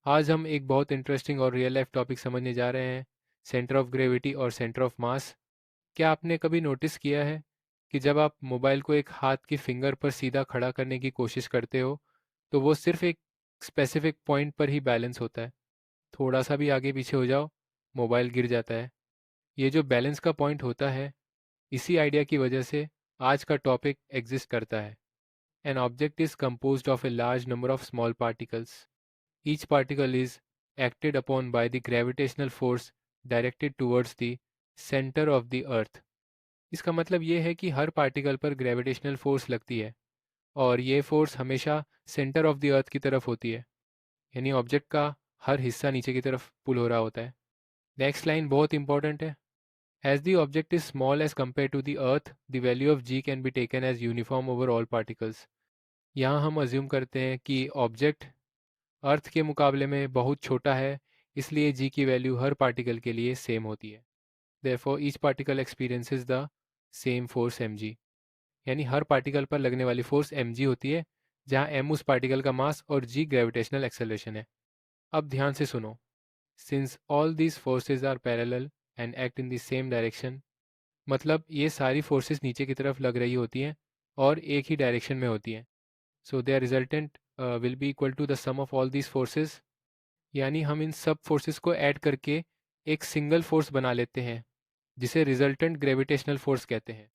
आज हम एक बहुत इंटरेस्टिंग और रियल लाइफ टॉपिक समझने जा रहे हैं, सेंटर ऑफ ग्रेविटी और सेंटर ऑफ मास। क्या आपने कभी नोटिस किया है कि जब आप मोबाइल को एक हाथ की फिंगर पर सीधा खड़ा करने की कोशिश करते हो तो वो सिर्फ एक स्पेसिफिक पॉइंट पर ही बैलेंस होता है। थोड़ा सा भी आगे पीछे हो जाओ, मोबाइल गिर जाता है। ये जो बैलेंस का पॉइंट होता है, इसी आइडिया की वजह से आज का टॉपिक एग्जिस्ट करता है। An object is composed of a large number of small particles. Each particle is acted upon by the gravitational force directed towards the center of the earth. इसका मतलब ये है कि हर पार्टिकल पर ग्रेविटेशनल फोर्स लगती है और ये फोर्स हमेशा सेंटर ऑफ द अर्थ की तरफ होती है, यानी ऑब्जेक्ट का हर हिस्सा नीचे की तरफ पुल हो रहा होता है। नेक्स्ट लाइन बहुत इंपॉर्टेंट है। As the object is small as compared to the earth, the value of g can be taken as uniform over all particles. यहाँ हम अज्यूम करते हैं कि ऑब्जेक्ट अर्थ के मुकाबले में बहुत छोटा है, इसलिए जी की वैल्यू हर पार्टिकल के लिए सेम होती है। Therefore each particle experiences the same force M G, यानी हर पार्टिकल पर लगने वाली फोर्स एम जी होती है, जहाँ एम उस पार्टिकल का मास और जी ग्रेविटेशनल एक्सेलरेशन है। अब ध्यान से सुनो। Since all these forces are parallel and act in the same direction, मतलब ये सारी फोर्सेस नीचे की तरफ लग रही होती हैं और एक ही डायरेक्शन में होती हैं। So their resultant will be equal to the sum of all these forces, यानी हम इन सब फोर्सेस को ऐड करके एक सिंगल फोर्स बना लेते हैं जिसे रिजल्टेंट ग्रेविटेशनल फोर्स कहते हैं।